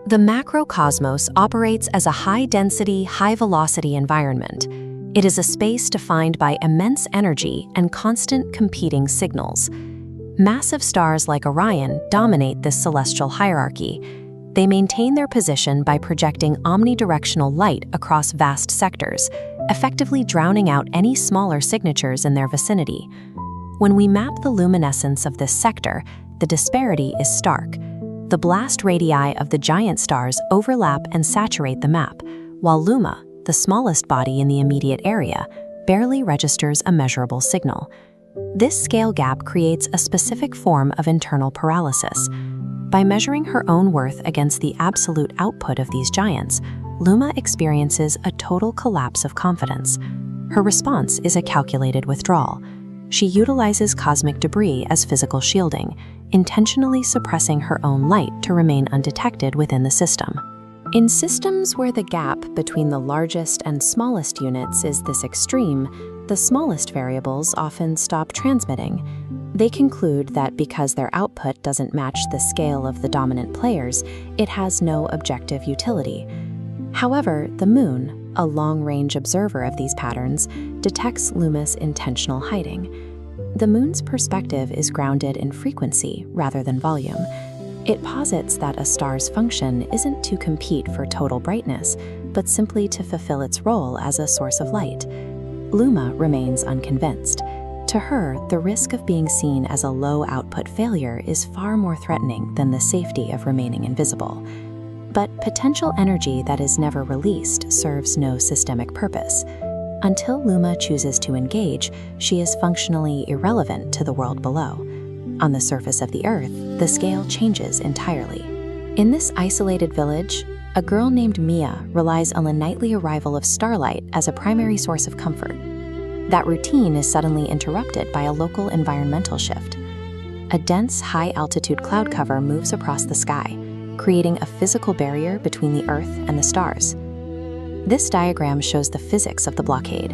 The macrocosmos operates as a high-density, high-velocity environment. It is a space defined by immense energy and constant competing signals. Massive stars like Orion dominate this celestial hierarchy. They maintain their position by projecting omnidirectional light across vast sectors, effectively drowning out any smaller signatures in their vicinity. When we map the luminescence of this sector, the disparity is stark. The blast radii of the giant stars overlap and saturate the map, while Luma, the smallest body in the immediate area, barely registers a measurable signal. This scale gap creates a specific form of internal paralysis. By measuring her own worth against the absolute output of these giants, Luma experiences a total collapse of confidence. Her response is a calculated withdrawal. She utilizes cosmic debris as physical shielding, intentionally suppressing her own light to remain undetected within the system. In systems where the gap between the largest and smallest units is this extreme, the smallest variables often stop transmitting. They conclude that because their output doesn't match the scale of the dominant players, it has no objective utility. However, the Moon, a long-range observer of these patterns, detects Luma's intentional hiding. The Moon's perspective is grounded in frequency rather than volume. It posits that a star's function isn't to compete for total brightness, but simply to fulfill its role as a source of light. Luma remains unconvinced. To her, the risk of being seen as a low-output failure is far more threatening than the safety of remaining invisible. But potential energy that is never released serves no systemic purpose. Until Luma chooses to engage, she is functionally irrelevant to the world below. On the surface of the Earth, the scale changes entirely. In this isolated village, a girl named Mia relies on the nightly arrival of starlight as a primary source of comfort. That routine is suddenly interrupted by a local environmental shift. A dense, high-altitude cloud cover moves across the sky, creating a physical barrier between the Earth and the stars. This diagram shows the physics of the blockade.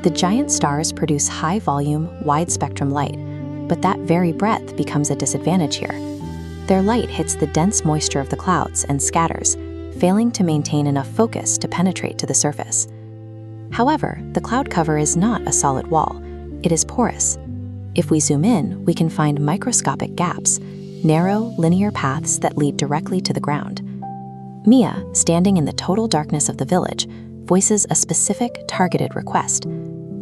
The giant stars produce high-volume, wide-spectrum light, but that very breadth becomes a disadvantage here. Their light hits the dense moisture of the clouds and scatters, failing to maintain enough focus to penetrate to the surface. However, the cloud cover is not a solid wall. It is porous. If we zoom in, we can find microscopic gaps, narrow, linear paths that lead directly to the ground. Mia, standing in the total darkness of the village, voices a specific, targeted request.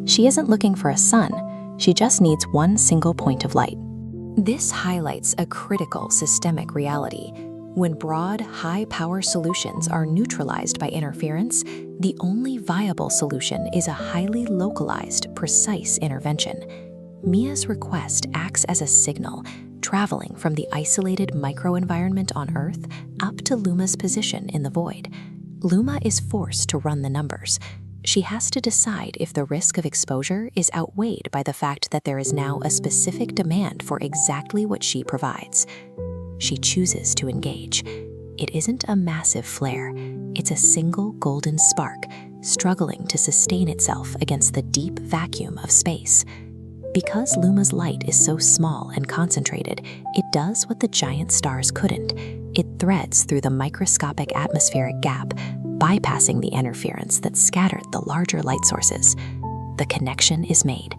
She isn't looking for a sun, she just needs one single point of light. This highlights a critical systemic reality. When broad, high-power solutions are neutralized by interference, the only viable solution is a highly localized, precise intervention. Mia's request acts as a signal, traveling from the isolated microenvironment on Earth up to Luma's position in the void. Luma is forced to run the numbers. She has to decide if the risk of exposure is outweighed by the fact that there is now a specific demand for exactly what she provides. She chooses to engage. It isn't a massive flare. It's a single golden spark, struggling to sustain itself against the deep vacuum of space. Because Luma's light is so small and concentrated, it does what the giant stars couldn't. It threads through the microscopic atmospheric gap, bypassing the interference that scattered the larger light sources. The connection is made.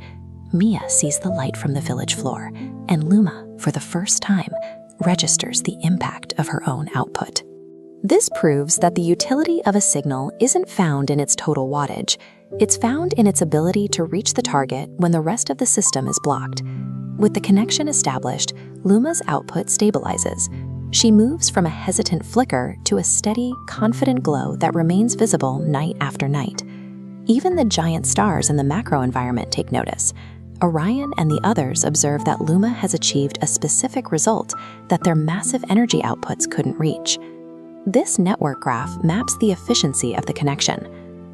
Mia sees the light from the village floor, and Luma, for the first time, registers the impact of her own output. This proves that the utility of a signal isn't found in its total wattage. It's found in its ability to reach the target when the rest of the system is blocked. With the connection established, Luma's output stabilizes. She moves from a hesitant flicker to a steady, confident glow that remains visible night after night. Even the giant stars in the macro environment take notice. Orion and the others observe that Luma has achieved a specific result that their massive energy outputs couldn't reach. This network graph maps the efficiency of the connection.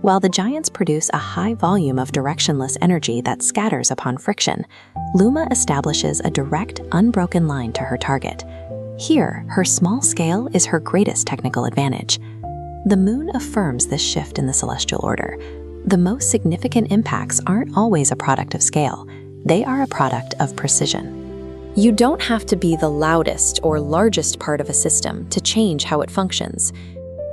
While the giants produce a high volume of directionless energy that scatters upon friction, Luma establishes a direct, unbroken line to her target. Here, her small scale is her greatest technical advantage. The Moon affirms this shift in the celestial order. The most significant impacts aren't always a product of scale. They are a product of precision. You don't have to be the loudest or largest part of a system to change how it functions.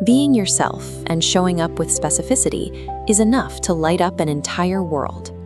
Being yourself and showing up with specificity is enough to light up an entire world.